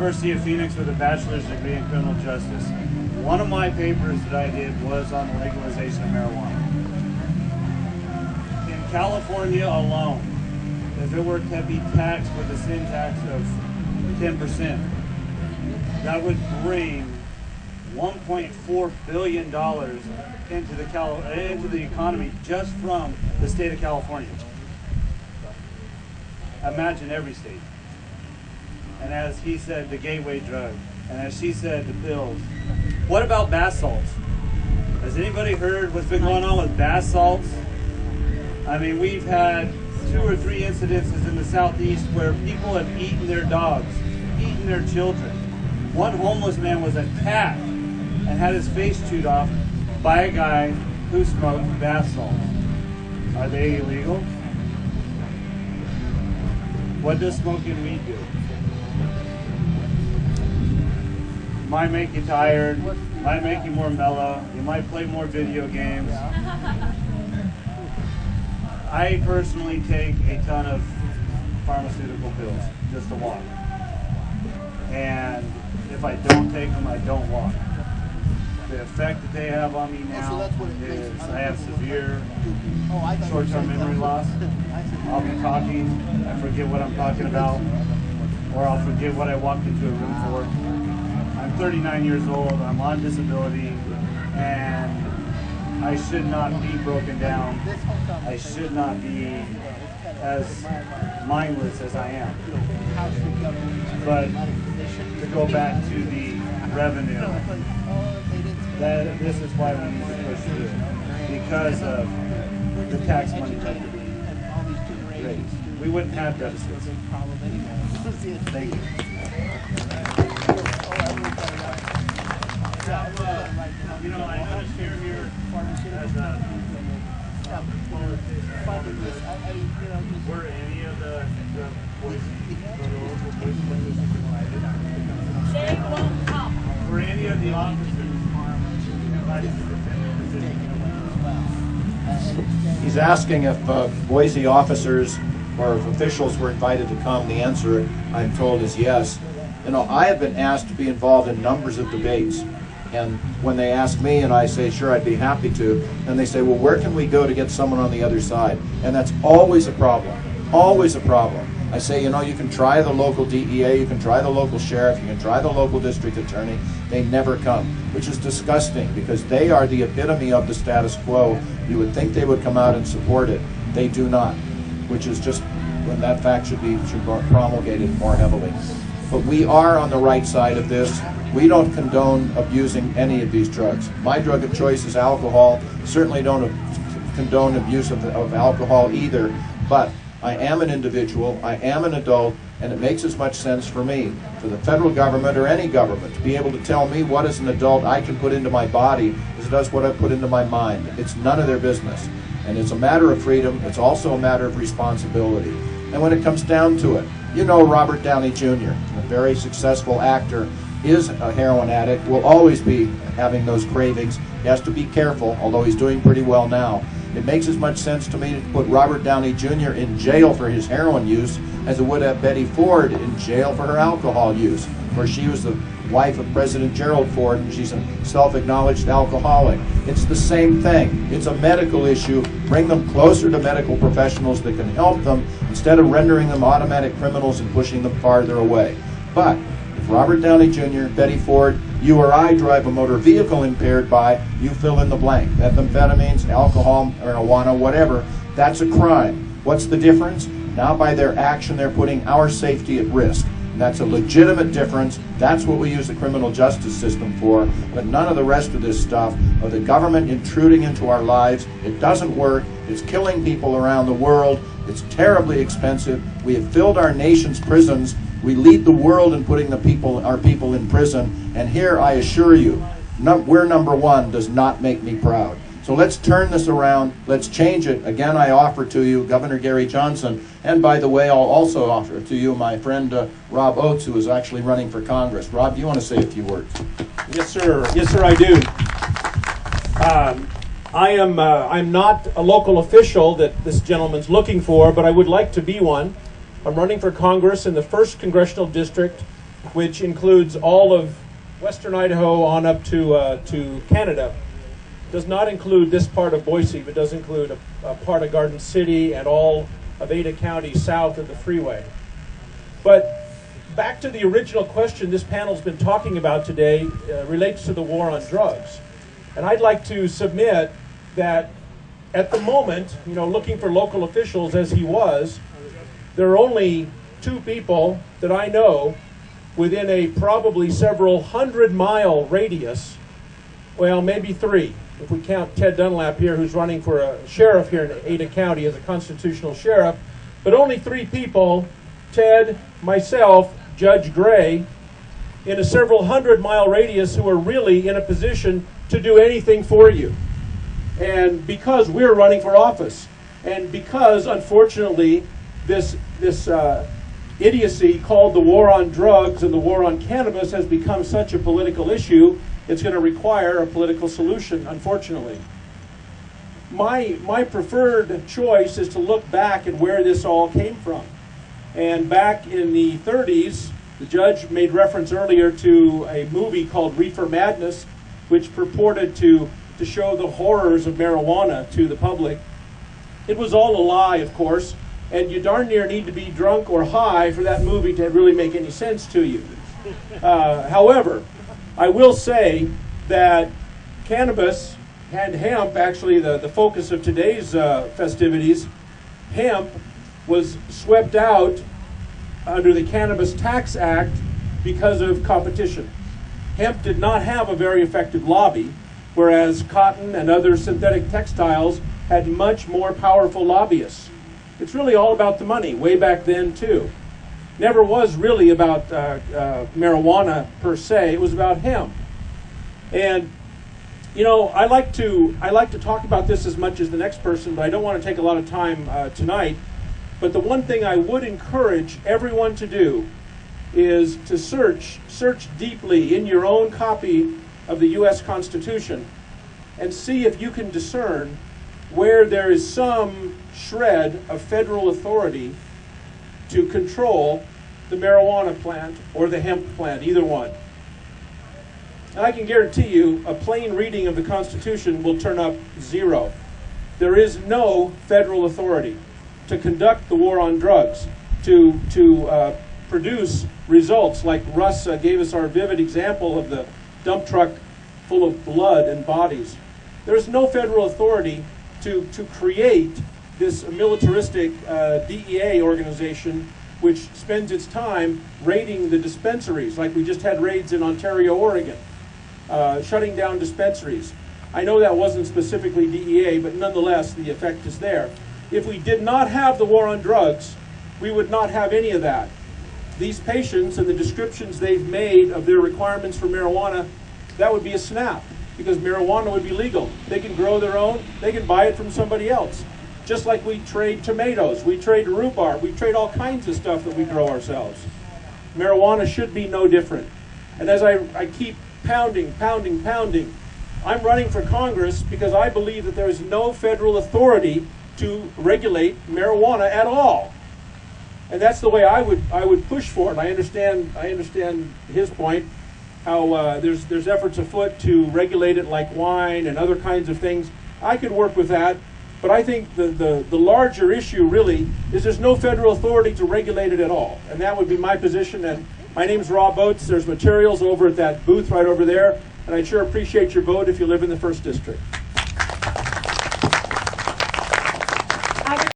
University of Phoenix with a bachelor's degree in criminal justice. One of my papers that I did was on the legalization of marijuana. In California alone, if it were to be taxed with a sin tax of 10%, that would bring $1.4 billion into the economy just from the state of California. Imagine every state. And as he said, the gateway drug. And as she said, the pills. What about bath salts? Has anybody heard what's been going on with bath salts? I mean, we've had 2 or 3 incidences in the southeast where people have eaten their dogs, eaten their children. One homeless man was attacked and had his face chewed off by a guy who smoked bath salts. Are they illegal? What does smoking weed do? Might make you tired, might make you more mellow, you might play more video games. I personally take a ton of pharmaceutical pills just to walk. And if I don't take them, I don't walk. The effect that they have on me now is I have severe short-term memory loss. I'll be talking, I forget what I'm talking about, or I'll forget what I walked into a room for. I'm 39 years old, I'm on disability, and I should not be broken down. I should not be as mindless as I am. But to go back to the revenue, this is why we need to push through, because of the tax money that could be raised. We wouldn't have deficits. Thank you. You know, I noticed here as were any of the Boise, They won't come. were any of the officers invited to defend their position? He's asking if Boise officers or if officials were invited to come. The answer, I'm told, is yes. You know, I have been asked to be involved in numbers of debates. And when they ask me and I say, sure, I'd be happy to, and they say, well, where can we go to get someone on the other side? And that's always a problem, always a problem. I say, you know, you can try the local DEA, you can try the local sheriff, you can try the local district attorney. They never come, which is disgusting because they are the epitome of the status quo. You would think they would come out and support it. They do not, which is just when that fact should be promulgated more heavily. But we are on the right side of this. We don't condone abusing any of these drugs. My drug of choice is alcohol. Certainly don't condone abuse of alcohol either. But I am an individual, I am an adult, and it makes as much sense for me, for the federal government or any government, to be able to tell me what as an adult I can put into my body as it does what I put into my mind. It's none of their business. And it's a matter of freedom, it's also a matter of responsibility. And when it comes down to it, you know Robert Downey Jr., a very successful actor, is a heroin addict, will always be having those cravings. He has to be careful, although he's doing pretty well now. It makes as much sense to me to put Robert Downey Jr. in jail for his heroin use as it would have Betty Ford in jail for her alcohol use, where she was the wife of President Gerald Ford and she's a self-acknowledged alcoholic. It's the same thing. It's a medical issue. Bring them closer to medical professionals that can help them instead of rendering them automatic criminals and pushing them farther away. But if Robert Downey Jr., Betty Ford, you or I drive a motor vehicle impaired by, you fill in the blank, methamphetamines, alcohol, marijuana, whatever, that's a crime. What's the difference? Now by their action they're putting our safety at risk. That's a legitimate difference. That's what we use the criminal justice system for, but none of the rest of this stuff of the government intruding into our lives. It doesn't work. It's killing people around the world. It's terribly expensive. We have filled our nation's prisons. We lead the world in putting our people in prison, and here I assure you, we're number one does not make me proud. So let's turn this around, let's change it. Again, I offer to you Governor Gary Johnson, and by the way, I'll also offer to you my friend Rob Oates, who is actually running for Congress. Rob, do you want to say a few words? Yes, sir. Yes, sir, I do. I'm not a local official that this gentleman's looking for, but I would like to be one. I'm running for Congress in the 1st Congressional District which includes all of western Idaho on up to Canada. Does not include this part of Boise, but does include a part of Garden City and all of Ada County south of the freeway. But back to the original question this panel's been talking about today relates to the war on drugs. And I'd like to submit that at the moment, looking for local officials as he was, there are only 2 people that I know within a probably several 100-mile radius, well, maybe 3, if we count Ted Dunlap here, who's running for a sheriff here in Ada County as a constitutional sheriff, but only 3 people, Ted, myself, Judge Gray, in a several 100-mile radius who are really in a position to do anything for you. And because we're running for office, and because, unfortunately, this idiocy called the war on drugs and the war on cannabis has become such a political issue, it's going to require a political solution, unfortunately. My preferred choice is to look back at where this all came from. And back in the 30s, the judge made reference earlier to a movie called Reefer Madness, which purported to show the horrors of marijuana to the public. It was all a lie, of course, and you darn near need to be drunk or high for that movie to really make any sense to you. However, I will say that cannabis and hemp, actually the focus of today's festivities, hemp was swept out under the Cannabis Tax Act because of competition. Hemp did not have a very effective lobby, whereas cotton and other synthetic textiles had much more powerful lobbyists. It's really all about the money, way back then too. Never was really about marijuana per se, it was about hemp. And I like to talk about this as much as the next person, but I don't want to take a lot of time tonight. But the one thing I would encourage everyone to do is to search deeply in your own copy of the U.S. Constitution and see if you can discern where there is some shred of federal authority to control the marijuana plant or the hemp plant, either one. And I can guarantee you a plain reading of the Constitution will turn up 0. There is no federal authority to conduct the war on drugs, to produce results like Russ gave us our vivid example of the dump truck full of blood and bodies. There's no federal authority to create this militaristic DEA organization which spends its time raiding the dispensaries, like we just had raids in Ontario, Oregon, shutting down dispensaries. I know that wasn't specifically DEA, but nonetheless the effect is there. If we did not have the war on drugs, we would not have any of that. These patients and the descriptions they've made of their requirements for marijuana, that would be a snap, because marijuana would be legal. They can grow their own, they can buy it from somebody else. Just like we trade tomatoes, we trade rhubarb, we trade all kinds of stuff that we grow ourselves. Marijuana should be no different. And as I keep pounding, I'm running for Congress because I believe that there is no federal authority to regulate marijuana at all. And that's the way I would push for it. I understand his point, how there's efforts afoot to regulate it like wine and other kinds of things. I could work with that, but I think the larger issue really is there's no federal authority to regulate it at all. And that would be my position. And my name's Rob Oates. There's materials over at that booth right over there. And I'd sure appreciate your vote if you live in the 1st District.